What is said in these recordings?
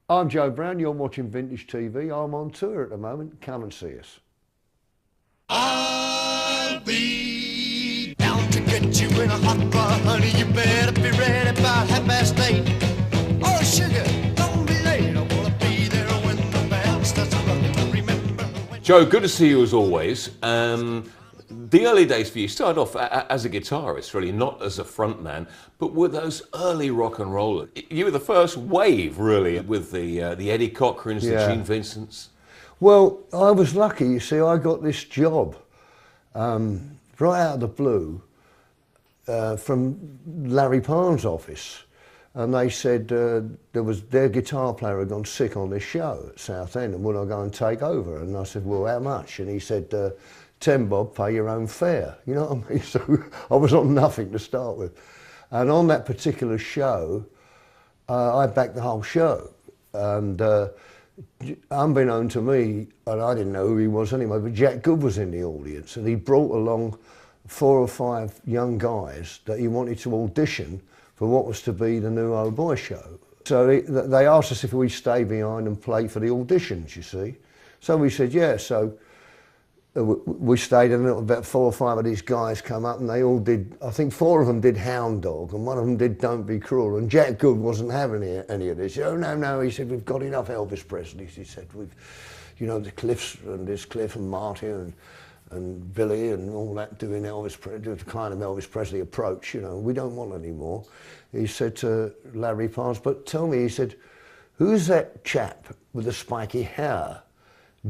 I'm Joe Brown, you're watching Vintage TV. I'm on tour at the moment. Come and see us. I'll be down to get you in a hot bar, honey. You better be ready about 8:30. Oh, sugar, don't be late. I wanna be there when the band starts rocking. Remember when... Joe, good to see you as always. The early days for you started off as a guitarist, really, not as a frontman, but with those early rock and rollers. You were the first wave, really, with the Eddie Cochrans, the Gene Vincents. Well, I was lucky, you see. I got this job right out of the blue from Larry Parnes' office. And they said their guitar player had gone sick on this show at Southend, and would I go and take over? And I said, well, how much? And he said, 10 bob, pay your own fare. You know what I mean? So I was on nothing to start with. And on that particular show, I backed the whole show. And unbeknown to me, and I didn't know who he was anyway, but Jack Good was in the audience, and he brought along 4 or 5 young guys that he wanted to audition for what was to be the new Oh Boy show. So they asked us if we'd stay behind and play for the auditions, you see. So we said, yeah. So we stayed, and about 4 or 5 of these guys come up, and they all did, I think 4 of them did Hound Dog, and 1 of them did Don't Be Cruel, and Jack Good wasn't having any of this. Oh, no, he said, we've got enough Elvis Presley. He said, we've, you know, the Cliffs, and there's Cliff and Martin and Billy and all that doing the kind of Elvis Presley approach, you know, we don't want any more. He said to Larry Parnes, but tell me, he said, who's that chap with the spiky hair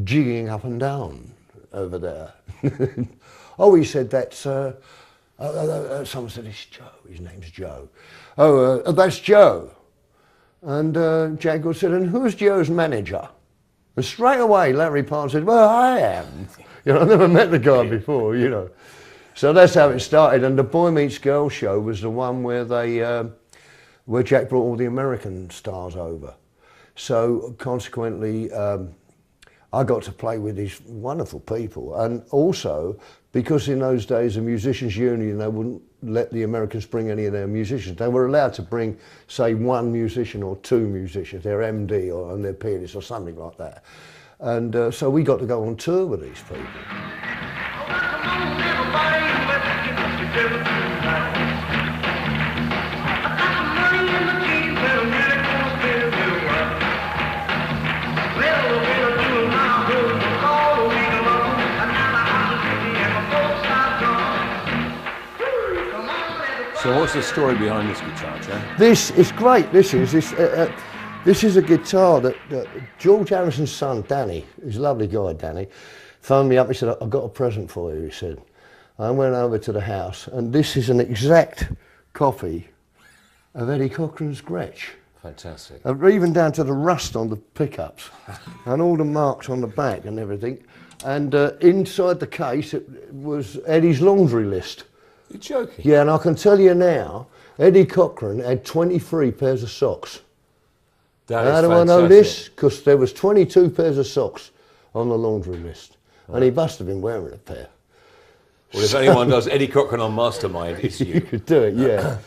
jigging up and down over there? Oh, he said, that's, someone said, it's Joe, his name's Joe. Oh, that's Joe. And Jack Good said, and who's Joe's manager? And straight away, Larry Parnes said, well, I am. You know, I never met the guy before, you know. So that's how it started. And the Boy Meets Girl show was the one where where Jack brought all the American stars over. So consequently, I got to play with these wonderful people. And also, because in those days, the Musicians Union, they wouldn't let the Americans bring any of their musicians. They were allowed to bring, say, 1 musician or 2 musicians, their MD and their pianist or something like that. And so we got to go on tour with these people. So what's the story behind this guitar, Joe? This is great. This is a guitar that George Harrison's son, Danny, who's a lovely guy, Danny, phoned me up. He said, I've got a present for you, he said. I went over to the house, and this is an exact copy of Eddie Cochran's Gretsch. Fantastic. Even down to the rust on the pickups and all the marks on the back and everything. And inside the case, it was Eddie's laundry list. You're joking? Yeah, and I can tell you now, Eddie Cochran had 23 pairs of socks. How do I know this? Because there was 22 pairs of socks on the laundry list. And he must have been wearing a pair. Well, if anyone does Eddie Cochran on Mastermind, it's you. You could do it, yeah.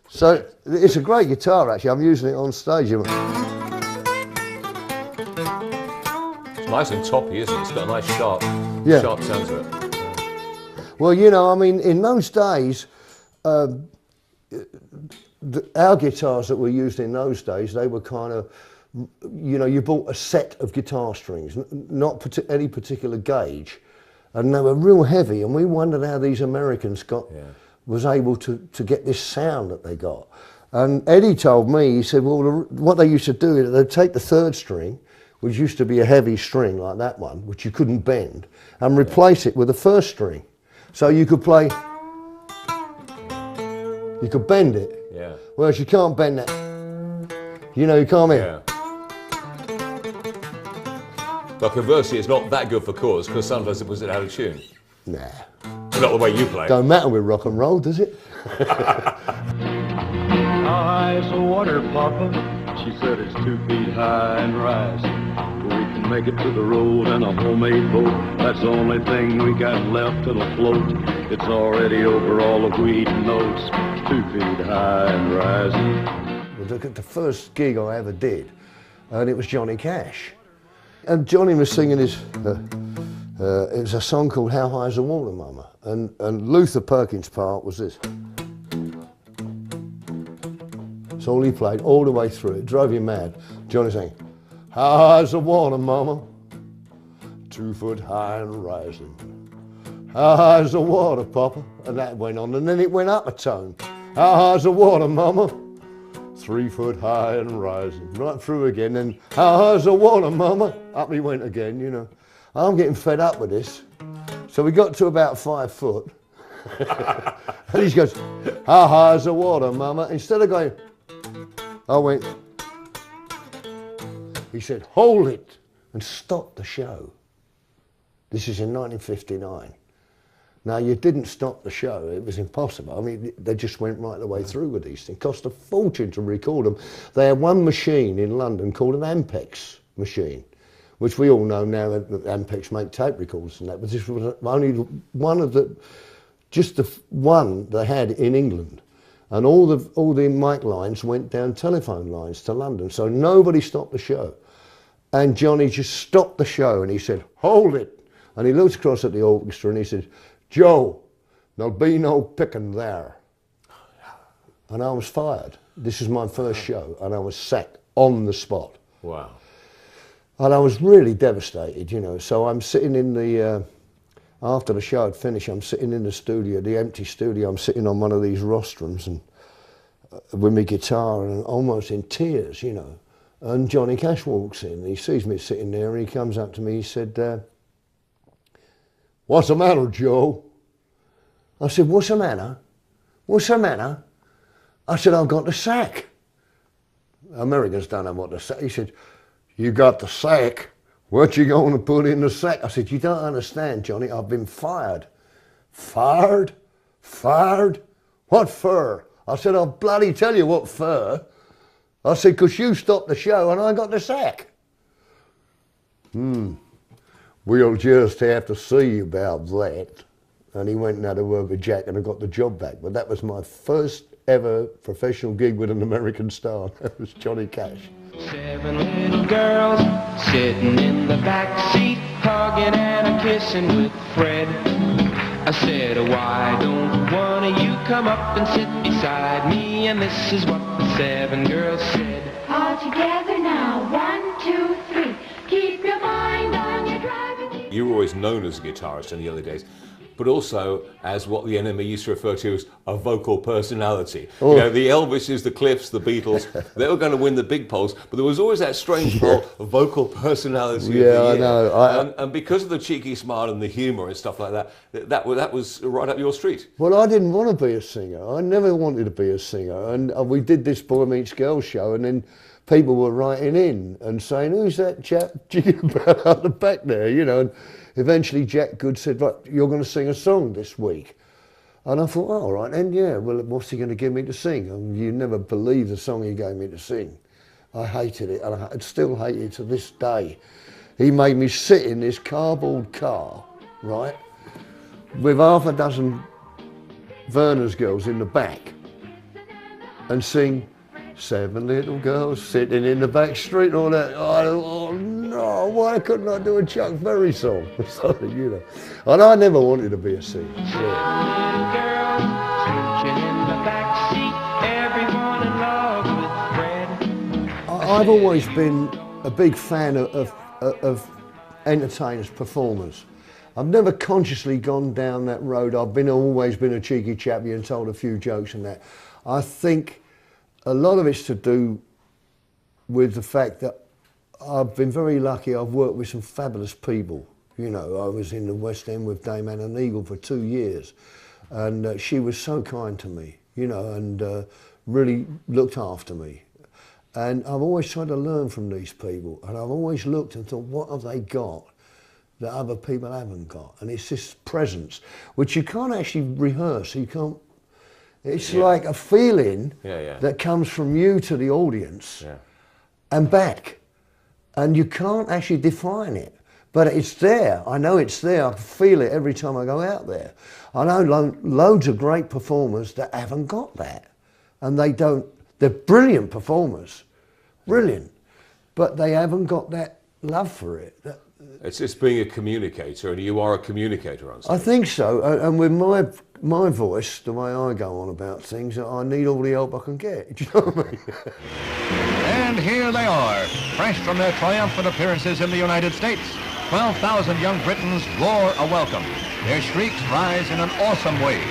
So it's a great guitar, actually. I'm using it on stage. It's nice and toppy, isn't it? It's got a nice sharp sound to it. Well, you know, I mean, in those days, our guitars that were used in those days, they were kind of, you know, you bought a set of guitar strings, not any particular gauge, and they were real heavy, and we wondered how these Americans was able to get this sound that they got. And Eddie told me, he said, well, what they used to do is they'd take the 3rd string, which used to be a heavy string like that one, which you couldn't bend, and replace it with the 1st string. So you could play, you could bend it, whereas you can't bend that. You know, you can't bend it. But conversely, it's not that good for chords, because sometimes it puts it out of tune. Nah. Not the way you play. Don't matter with rock and roll, does it? Ice water, Papa. She said it's 2 feet high and rising. We can make it to the road in a homemade boat. That's the only thing we got left that'll float. It's already over all the weed and notes. 2 feet high and rising. The first gig I ever did, and it was Johnny Cash. And Johnny was singing his, it was a song called How High's the Water, Mama? And Luther Perkins' part was this. It's all he played all the way through. It drove you mad. Johnny sang, How high's the water, Mama? 2 foot high and rising. How high's the water, Papa? And that went on, and then it went up a tone. How high's the water, Mama? 3 foot high and rising. Right through again, and how high's the water, Mama? Up he went again, you know. I'm getting fed up with this. So we got to about 5 foot. And he goes, how high's the water, Mama? Instead of going, I went, he said, hold it, and stop the show. This is in 1959. Now, you didn't stop the show. It was impossible. I mean, they just went right the way through with these things. It cost a fortune to record them. They had one machine in London called an Ampex machine, which we all know now that Ampex make tape recorders and that, but this was only one of the, just the one they had in England. And all the mic lines went down telephone lines to London, so nobody stopped the show. And Johnny just stopped the show and he said, hold it. And he looked across at the orchestra and he said, Joe, there'll be no picking there. And I was fired. This is my first show and I was sacked on the spot. Wow. And I was really devastated, you know. So I'm sitting in the, after the show had finished, I'm sitting in the studio, the empty studio. I'm sitting on one of these rostrums and with my guitar and almost in tears, you know. And Johnny Cash walks in. He sees me sitting there and he comes up to me. He said, what's the matter, Joe? I said, what's the matter? What's the matter? I said, I've got the sack. Americans don't know what the sack. He said, you got the sack? What you going to put in the sack? I said, you don't understand, Johnny. I've been fired. Fired? Fired? What for? I said, I'll bloody tell you what for. I said, because you stopped the show and I got the sack. We'll just have to see about that. And he went and had a word with Jack and I got the job back. But that was my first ever professional gig with an American star. That was Johnny Cash. 7 little girls sitting in the back seat, hugging and a-kissing with Fred. I said, why don't one of you come up and sit beside me? And this is what the 7 girls said. All together now, 1, 2, 3. Keep your mind on your driving. You were always known as a guitarist in the early days, but also as what the enemy used to refer to as a vocal personality. Oh. You know, the Elvises, the Cliffs, the Beatles, they were going to win the big polls, but there was always that strange vocal personality of the year. I know. And because of the cheeky smile and the humour and stuff like that, that was right up your street. Well, I didn't want to be a singer. I never wanted to be a singer. And we did this Boy Meets Girl show, and then people were writing in and saying, who's that chap jigging about out the back there, you know? And eventually Jack Good said, right, you're going to sing a song this week. And I thought, oh, all right, then, yeah, well, what's he going to give me to sing? And you never believe the song he gave me to sing. I hated it, and I still hate it to this day. He made me sit in this cardboard car, right, with half a dozen Werner's girls in the back and sing 7 little girls sitting in the back street and all that. Oh no, why couldn't I do a Chuck Berry song or something, you know? And I never wanted to be a singer. Little girls sitting in the back seat, everyone in love with Fred. I've always been a big fan of entertainers, performers. I've never consciously gone down that road. I've always been a cheeky chappie and told a few jokes and that. I think a lot of it's to do with the fact that I've been very lucky. I've worked with some fabulous people. You know, I was in the West End with Dame Anna Neagle for 2 years, and she was so kind to me, you know, and really looked after me. And I've always tried to learn from these people, and I've always looked and thought, what have they got that other people haven't got? And it's this presence, which you can't actually rehearse. You can't. It's like a feeling that comes from you to the audience and back. And you can't actually define it, but it's there. I know it's there. I feel it every time I go out there. I know loads of great performers that haven't got that. And they don't, they're brilliant performers, brilliant. but they haven't got that love for it. It's just being a communicator, and you are a communicator on stage. I think so, and with my voice, the way I go on about things, I need all the help I can get. Do you know what I mean? And here they are, fresh from their triumphant appearances in the United States. 12,000 young Britons roar a welcome. Their shrieks rise in an awesome way.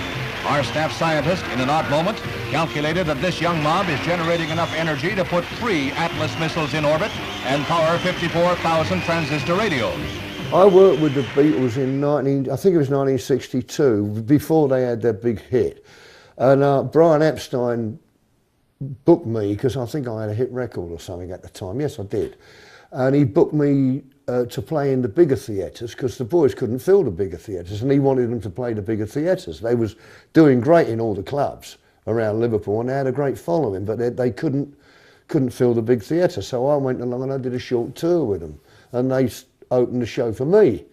Our staff scientist, in an odd moment, calculated that this young mob is generating enough energy to put 3 Atlas missiles in orbit and power 54,000 transistor radios. I worked with the Beatles in I think it was 1962, before they had their big hit. And Brian Epstein booked me, because I think I had a hit record or something at the time. Yes, I did. And he booked me to play in the bigger theatres, because the boys couldn't fill the bigger theatres, and he wanted them to play the bigger theatres. They was doing great in all the clubs around Liverpool, and they had a great following, but they couldn't fill the big theatre. So I went along and I did a short tour with them, and they opened the show for me.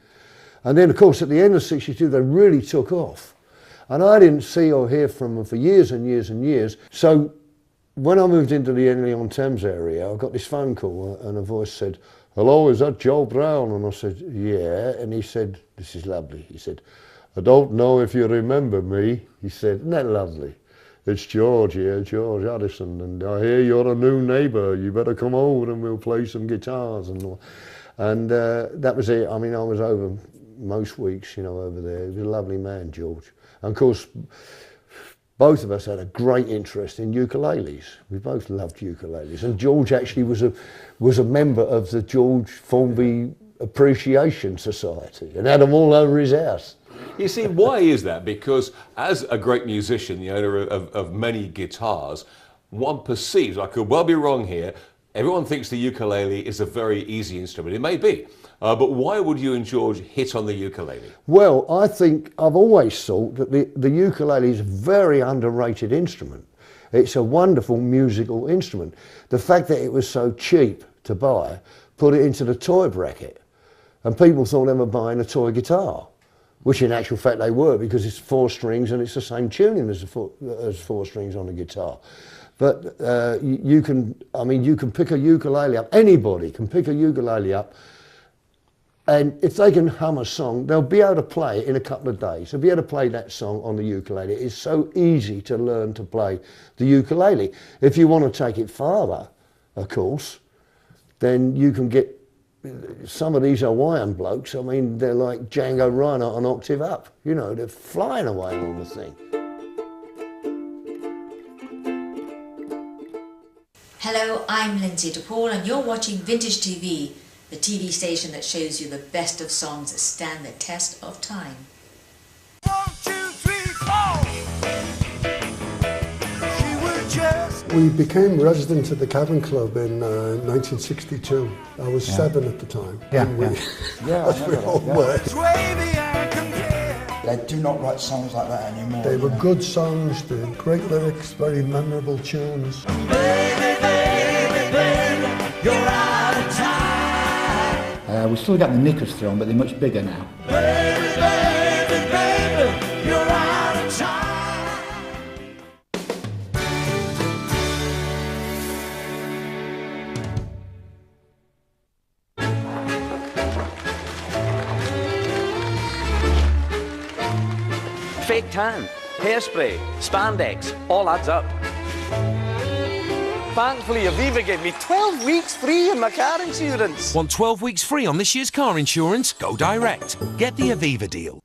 And then, of course, at the end of '62, they really took off, and I didn't see or hear from them for years and years and years. So when I moved into the Henley-on-Thames area, I got this phone call, and a voice said, "Hello, is that Joe Brown?" And I said, "Yeah." And he said, "This is lovely." He said, "I don't know if you remember me." He said, "Isn't that lovely? It's George here, George Addison, and I hear you're a new neighbour. You better come over and we'll play some guitars and all." And that was it. I mean, I was over most weeks, you know, over there. He was a lovely man, George. And of course, both of us had a great interest in ukuleles. We both loved ukuleles. And George actually was a member of the George Formby Appreciation Society and had them all over his house. You see, why is that? Because as a great musician, the owner of many guitars, one perceives, I could well be wrong here, everyone thinks the ukulele is a very easy instrument. It may be. But why would you and George hit on the ukulele? Well, I think I've always thought that the ukulele is a very underrated instrument. It's a wonderful musical instrument. The fact that it was so cheap to buy put it into the toy bracket, and people thought they were buying a toy guitar, which in actual fact they were, because it's 4 strings and it's the same tuning as 4 strings on a guitar. But you can pick a ukulele up. Anybody can pick a ukulele up. And if they can hum a song, they'll be able to play it in a couple of days. They'll be able to play that song on the ukulele. It's so easy to learn to play the ukulele. If you want to take it farther, of course, then you can get some of these Hawaiian blokes. I mean, they're like Django Reinhardt an octave up. You know, they're flying away on the thing. Hello, I'm Lindsay DePaul and you're watching Vintage TV, the TV station that shows you the best of songs that stand the test of time. 1, 2, 3, 4. She was just. We became residents at the Cavern Club in 1962. I was 7 at the time. As we all were. They do not write songs like that anymore. They were good songs, they had great lyrics, very memorable tunes. Baby, baby, baby, you're out of time. We still got the knickers thrown, but they're much bigger now. Baby, baby, baby, you're out of time. Fake tan, hairspray, spandex, all adds up. Thankfully, Aviva gave me 12 weeks free in my car insurance. Want 12 weeks free on this year's car insurance? Go direct. Get the Aviva deal.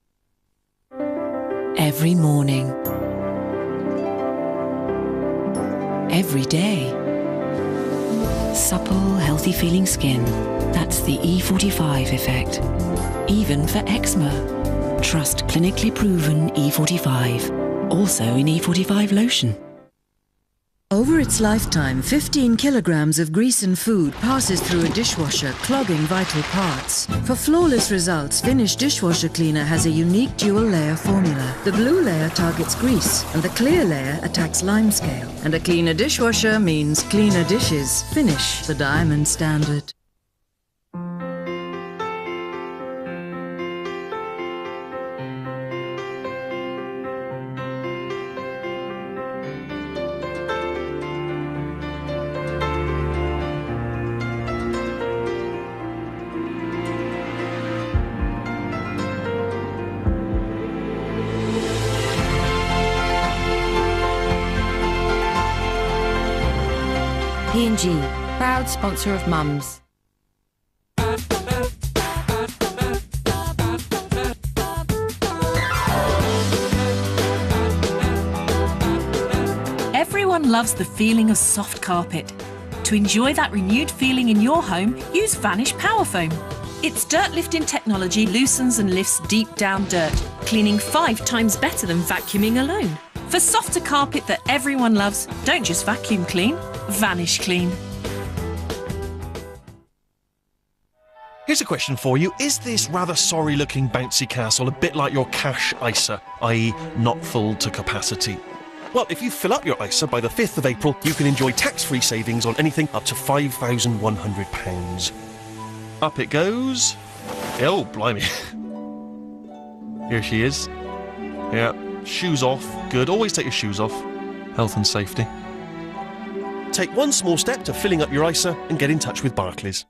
Every morning. Every day. Supple, healthy feeling skin. That's the E45 effect. Even for eczema. Trust clinically proven E45. Also in E45 lotion. Over its lifetime, 15 kilograms of grease and food passes through a dishwasher, clogging vital parts. For flawless results, Finish Dishwasher Cleaner has a unique dual-layer formula. The blue layer targets grease, and the clear layer attacks limescale. And a cleaner dishwasher means cleaner dishes. Finish, the diamond standard. P&G, proud sponsor of Mums. Everyone loves the feeling of soft carpet. To enjoy that renewed feeling in your home, use Vanish Power Foam. Its dirt lifting technology loosens and lifts deep down dirt, cleaning 5 times better than vacuuming alone. For softer carpet that everyone loves, don't just vacuum clean, Vanish Clean. Here's a question for you. Is this rather sorry-looking bouncy castle a bit like your cash ISA, i.e. not full to capacity? Well, if you fill up your ISA by the 5th of April, you can enjoy tax-free savings on anything up to £5,100. Up it goes. Oh, blimey. Here she is. Yeah, shoes off. Good, always take your shoes off. Health and safety. Take one small step to filling up your ISA and get in touch with Barclays.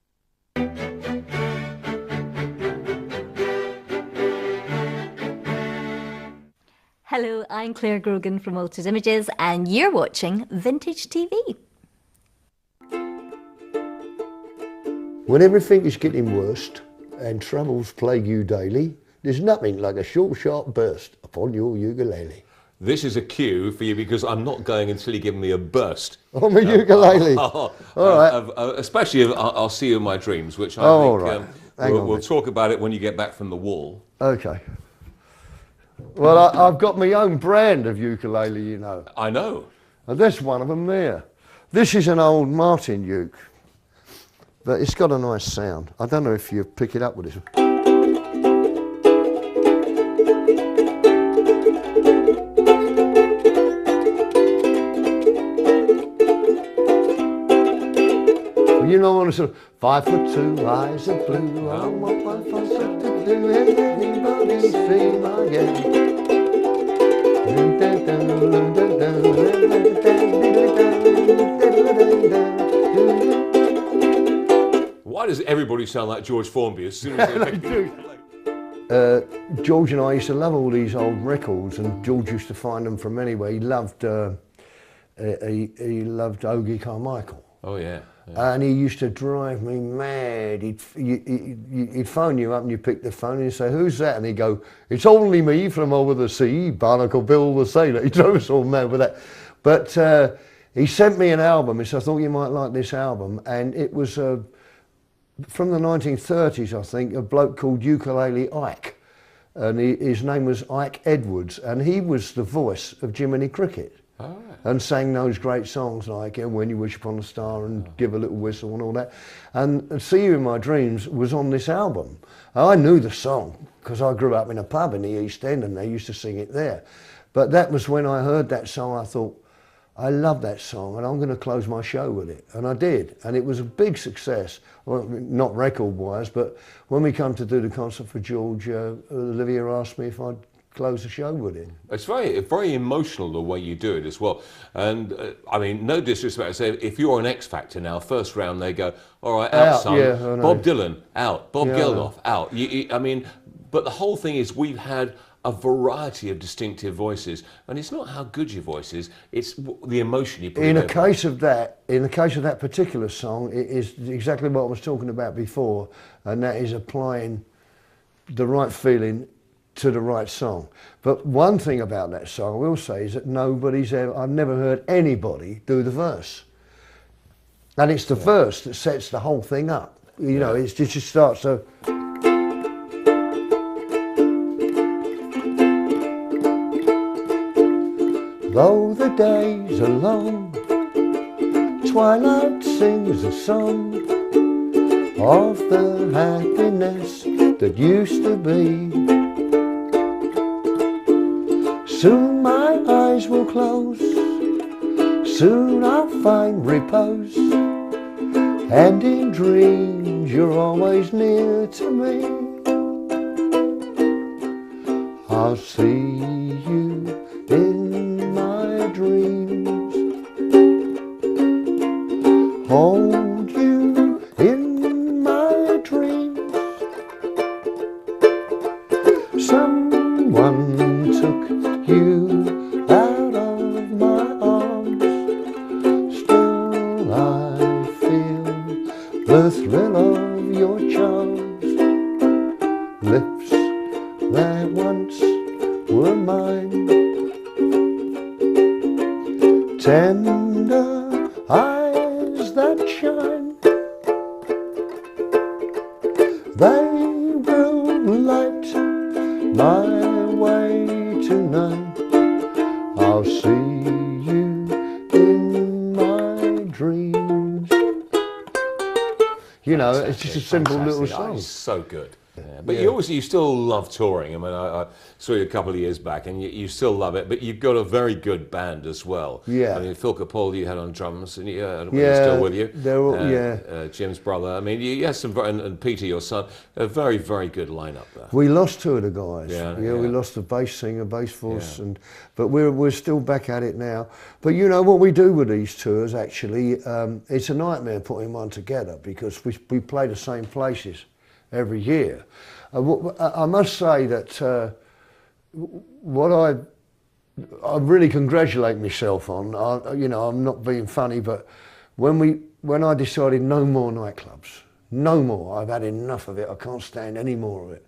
Hello, I'm Claire Grogan from Altered Images and you're watching Vintage TV. When everything is getting worse and troubles plague you daily, there's nothing like a short, sharp burst upon your ukulele. This is a cue for you because I'm not going until you give me a burst. On my ukulele. All right. Especially if I'll see you in my dreams, which I think we'll talk about it when you get back from the wall. Okay. Well, I've got my own brand of ukulele, you know. I know. And there's one of them there. This is an old Martin uke, but it's got a nice sound. I don't know if you pick it up with this. You know, on a sort of 5'2", eyes are blue. I want my fun to do, and anybody see my game. Why does everybody sound like George Formby as soon as they do? George and I used to love all these old records, and George used to find them from anywhere. He loved Ogie Carmichael. Oh yeah. And he used to drive me mad. He'd phone you up and you pick the phone and he'd say, "Who's that?" And he'd go, "It's only me from over the sea, Barnacle Bill the Sailor." He drove us all mad with that. But he sent me an album. He said, "I thought you might like this album." And it was from the 1930s, I think, a bloke called Ukulele Ike. And his name was Ike Edwards. And he was the voice of Jiminy Cricket. Oh. And sang those great songs like "When You Wish Upon a Star" and "Give a Little Whistle" and all that. And "See You in My Dreams" was on this album. I knew the song because I grew up in a pub in the East End and they used to sing it there. But that was when I heard that song, I thought, I love that song and I'm going to close my show with it. And I did. And it was a big success. Well, not record-wise, but when we come to do the concert for George, Olivia asked me if I'd close the show with it. It's very emotional the way you do it as well. And I mean, no disrespect, I say if you're an X Factor now, first round they go, "All right, out son." Yeah, Bob Dylan out, Bob Geldof out. I mean, but the whole thing is we've had a variety of distinctive voices, and it's not how good your voice is; it's the emotion you put in the case of that particular song, it is exactly what I was talking about before, and that is applying the right feeling to the right song. But one thing about that song I will say is that I've never heard anybody do the verse. And it's the verse that sets the whole thing up. You know, it just starts so. Though the days are long, twilight sings a song of the happiness that used to be. Soon my eyes will close, soon I'll find repose, and in dreams you're always near to me. I'll see you in my dreams, hold you in my dreams. Someone took you out of my arms, still I I feel the thrill of your charms, lips that once were mine, tender eyes that shine, they will light my way tonight. I'll see you in my dreams. You know, it's just a simple little song. It's so good. Yeah, but you still love touring. I mean, I saw you a couple of years back, and you still love it. But you've got a very good band as well. Yeah. I mean, Phil Capaldi you had on drums, and he's still with you. They're all, Jim's brother. I mean, you had some, and Peter, your son, a very, very good lineup there. We lost two of the guys. Yeah. We lost the bass singer, bass voice, but we're still back at it now. But you know what we do with these tours? Actually, it's a nightmare putting one together because we play the same places every year. I must say that what I really congratulate myself on, you know, I'm not being funny, but when I decided no more nightclubs, no more, I've had enough of it, I can't stand any more of it.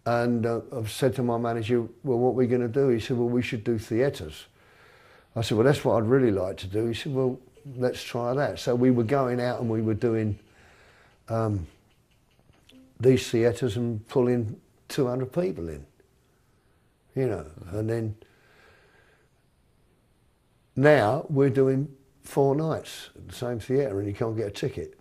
And I've said to my manager, well, what are we going to do? He said, well, we should do theatres. I said, well, that's what I'd really like to do. He said, well, let's try that. So we were going out and we were doing these theatres and pulling 200 people in, you know, and then now we're doing 4 nights at the same theatre and you can't get a ticket.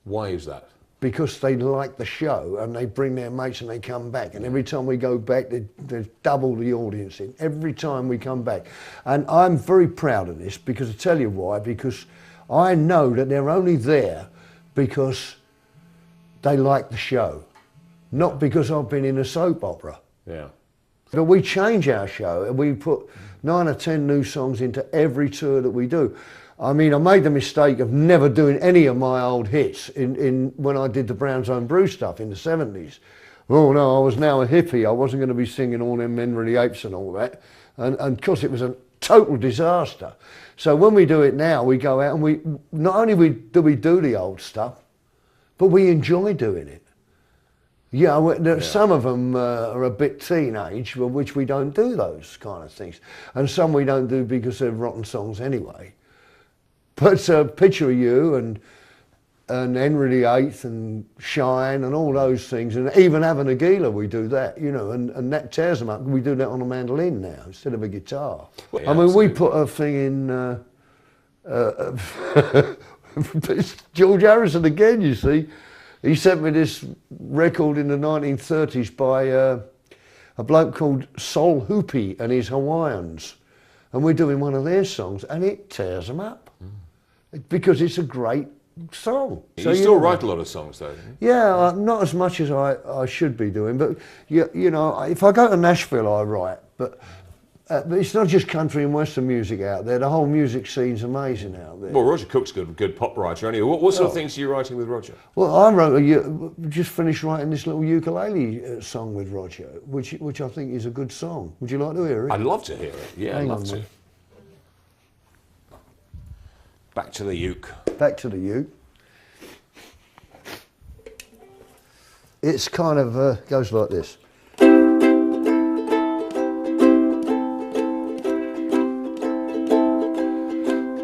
Why is that? Because they like the show and they bring their mates and they come back, and every time we go back there's double the audience in, every time we come back. And I'm very proud of this because I tell you why, because I know that they're only there because they like the show, not because I've been in a soap opera. Yeah. But we change our show and we put 9 or 10 new songs into every tour that we do. I mean, I made the mistake of never doing any of my old hits when I did the Brown's Own Brew stuff in the 70s. Oh no, I was now a hippie. I wasn't going to be singing all them Men Really Apes and all that. And of course it was a total disaster. So when we do it now, we go out and not only do we do the old stuff, but we enjoy doing it. Yeah, some of them are a bit teenage, which we don't do those kind of things. And some we don't do because they're rotten songs anyway. But Picture of You and Henry VIII and Shine and all those things, and even Ava Nagila, we do that, you know, and that tears them up. We do that on a mandolin now instead of a guitar. Well, yeah, I mean, we put a thing in, it's George Harrison again, you see. He sent me this record in the 1930s by a bloke called Sol Hoopy and his Hawaiians. And we're doing one of their songs and it tears them up. Because it's a great song. You still write a lot of songs though, don't you? Yeah, not as much as I should be doing. But you know, if I go to Nashville I write. But it's not just country and western music out there. The whole music scene's amazing out there. Well, Roger Cook's a good pop writer anyway. What sort of things are you writing with Roger? Well, I just finished writing this little ukulele song with Roger, which I think is a good song. Would you like to hear it? I'd love to hear it. Yeah, I'd love to. Back to the uke. Back to the uke. It's kind of goes like this.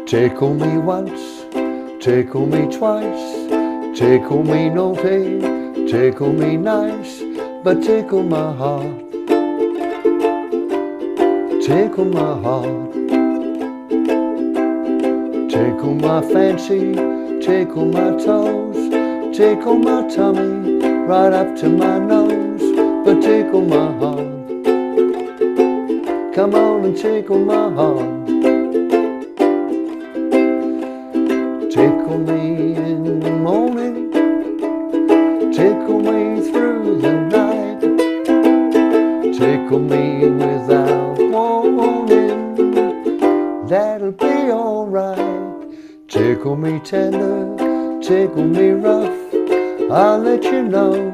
Tickle me once, tickle me twice, tickle me naughty, tickle me nice, but tickle my heart, tickle my heart, tickle my fancy, tickle my toes, tickle my tummy, right up to my nose, but tickle my heart, come on and tickle my heart. Tickle me in the morning, tickle me through the night, tickle me without warning, that'll be alright. Tickle me tender, tickle me rough, I'll let you know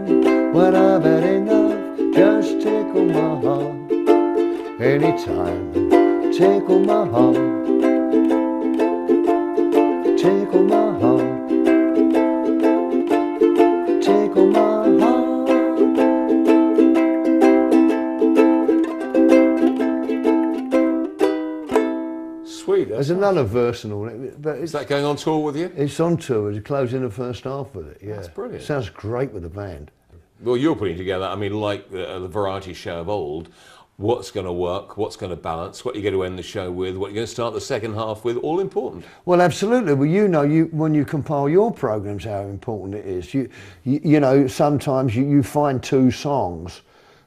when I've had enough. Just tickle my heart, anytime, tickle my heart. Tickle my There's another verse and all that. But is that going on tour with you? It's on tour. It's closing the first half with it, yeah. That's brilliant. Sounds great with the band. Well, you're putting together, I mean, like the variety show of old, what's going to work, what's going to balance, what you're going to end the show with, what you're going to start the second half with, all important. Well, absolutely. Well, you know, when you compile your programs, how important it is. You know, sometimes you find two songs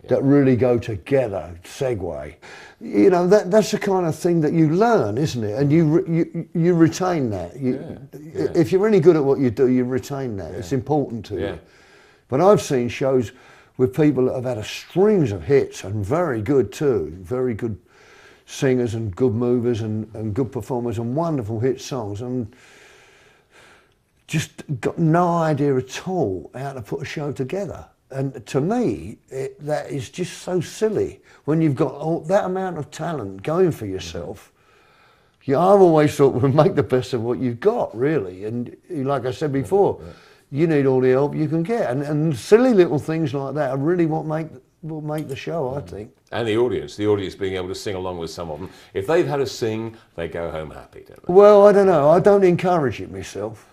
that really go together, segue. You know, that's the kind of thing that you learn, isn't it? And you retain that. If you're any good at what you do, you retain that. It's important to you. But I've seen shows with people that have had a strings of hits and very good too, very good singers and good movers and good performers and wonderful hit songs, and just got no idea at all how to put a show together. And to me, that is just so silly when you've got all that amount of talent going for yourself. Yeah, I've always thought, well, make the best of what you've got, really. And like I said before, you need all the help you can get. And silly little things like that are really what make the show, I think. And the audience being able to sing along with some of them. If they've had a sing, they go home happy, don't they? Well, I don't know. I don't encourage it myself.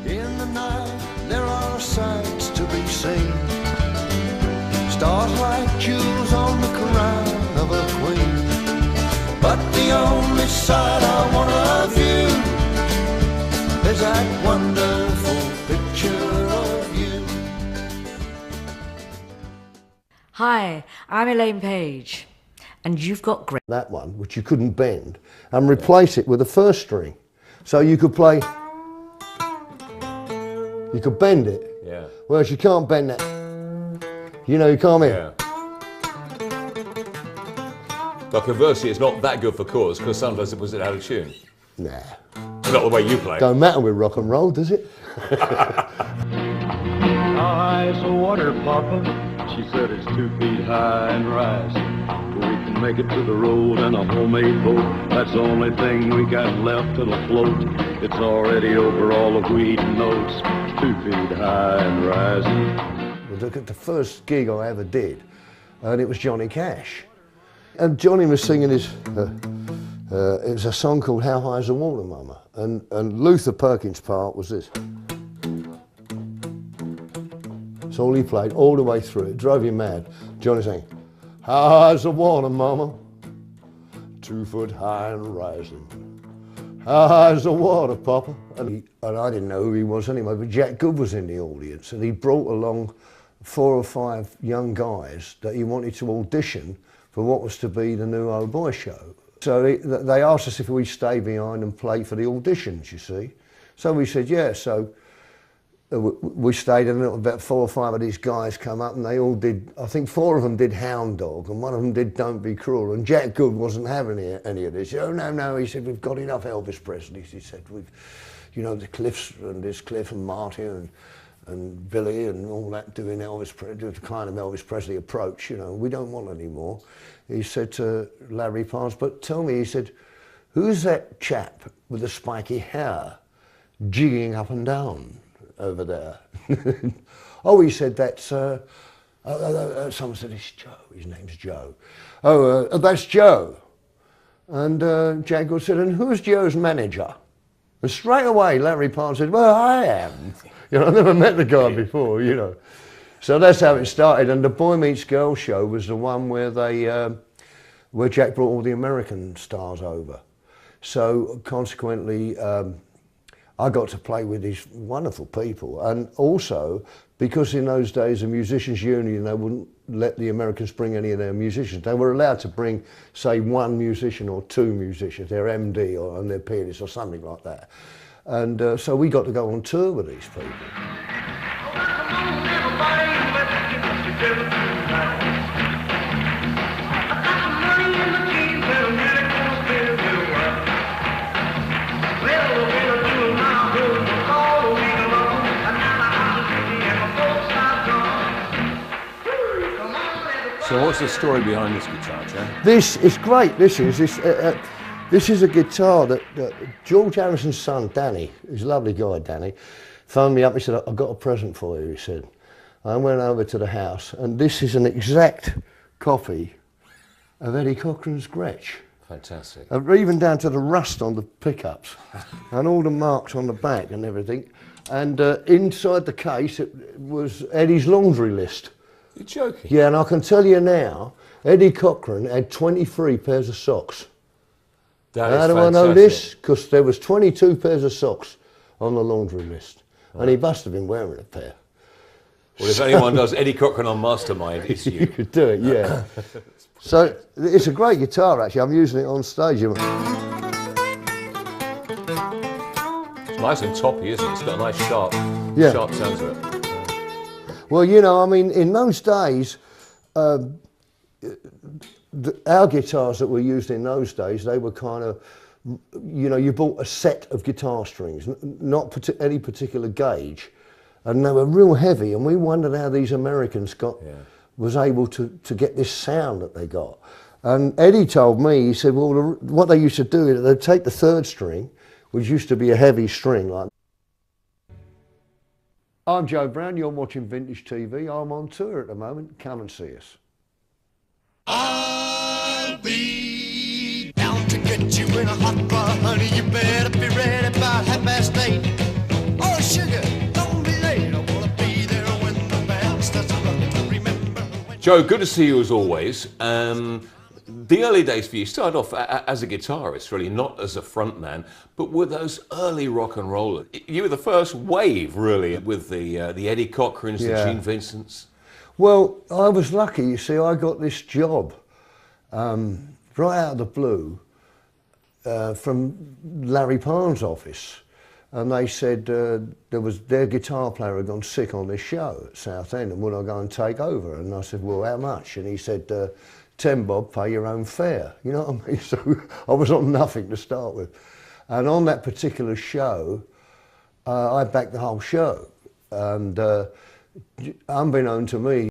In the night, there are sights to be seen. Stars like jewels on the crown of a queen. But the only sight I want of you is that wonderful picture of you. Hi, I'm Elaine Page, and you've got great... That one, which you couldn't bend, and replace it with a first string. So you could play... You could bend it, whereas you can't bend that. You know, you can't bend it. But conversely, it's not that good for chords, because sometimes it was out of tune. Nah. Not the way you play. Don't matter with rock and roll, does it? How high is the water, Papa? She said it's 2 feet high and rising. We can make it to the road in a homemade boat. That's the only thing we got left that'll float. It's already over all the wheat notes. 2 feet high and rising. Look at the first gig I ever did, and it was Johnny Cash. And Johnny was singing his, it was a song called How High is the Water, Mama? And Luther Perkins' part was this. That's all he played all the way through. It drove you mad. Johnny sang, how high is the water, Mama? 2 foot high and rising. How high is the water, Papa? And I didn't know who he was anyway, but Jack Good was in the audience, and he brought along 4 or 5 young guys that he wanted to audition for what was to be the new Old Boy show. So they asked us if we'd stay behind and play for the auditions, you see. So we said, yeah. So we stayed, and about 4 or 5 of these guys come up, and they all did, I think 4 of them did Hound Dog, and one of them did Don't Be Cruel, and Jack Good wasn't having any of this. Oh, no, he said, we've got enough Elvis Presley. He said, you know, the Cliffs, and there's Cliff and Marty and Billy and all that doing the kind of Elvis Presley approach, you know, we don't want any more. He said to Larry Parnes, but tell me, he said, who's that chap with the spiky hair jigging up and down over there? Oh, he said, that's, someone said, it's Joe, his name's Joe. Oh, that's Joe. And Jack Good said, and who's Joe's manager? And straight away, Larry Parnes said, well, I am. You know, I never met the guy before, you know. So that's how it started. And the Boy Meets Girl show was the one where where Jack brought all the American stars over. So consequently, I got to play with these wonderful people. And also, because in those days, the Musicians Union, they wouldn't let the Americans bring any of their musicians. They were allowed to bring, say, 1 musician or 2 musicians, their MD and their pianist or something like that. And so we got to go on tour with these people. So what's the story behind this guitar, Jack? This is great. This is a guitar that George Harrison's son, Danny, he's a lovely guy, Danny, phoned me up. He said, I've got a present for you, he said. I went over to the house, and this is an exact copy of Eddie Cochrane's Gretsch. Fantastic. Even down to the rust on the pickups and all the marks on the back and everything. And inside the case it was Eddie's laundry list. You're joking? Yeah, and I can tell you now, Eddie Cochran had 23 pairs of socks. How do I know this? Because there was 22 pairs of socks on the laundry list. Right. And he must have been wearing a pair. Well, if anyone does Eddie Cochran on Mastermind, it's you. You could do it, yeah. So it's a great guitar, actually. I'm using it on stage. It's nice and toppy, isn't it? It's got a nice sharp sound to it. Well, you know, I mean, in those days, our guitars that were used in those days, they were kind of, you know, you bought a set of guitar strings, not any particular gauge, and they were real heavy, and we wondered how these Americans was able to get this sound that they got. And Eddie told me, he said, well, what they used to do is they'd take the third string, which used to be a heavy string like. I'm Joe Brown, you're watching Vintage TV. I'm on tour at the moment. Come and see us. I'll be down to get you in a hot bar, honey. You better be ready about 8:30. Oh, sugar, don't be late. I wanna be there when the band starts to rock. Remember when... Joe, good to see you as always. The early days for you started off as a guitarist, really, not as a frontman, but with those early rock and rollers. You were the first wave, really, with the Eddie Cochrans, the Gene Vincents. Well, I was lucky, you see, I got this job right out of the blue from Larry Parnes' office. And they said their guitar player had gone sick on this show at Southend, and would I go and take over? And I said, well, how much? And he said, 10 bob, pay your own fare. You know what I mean? So I was on nothing to start with. And on that particular show, I backed the whole show. And unbeknown to me,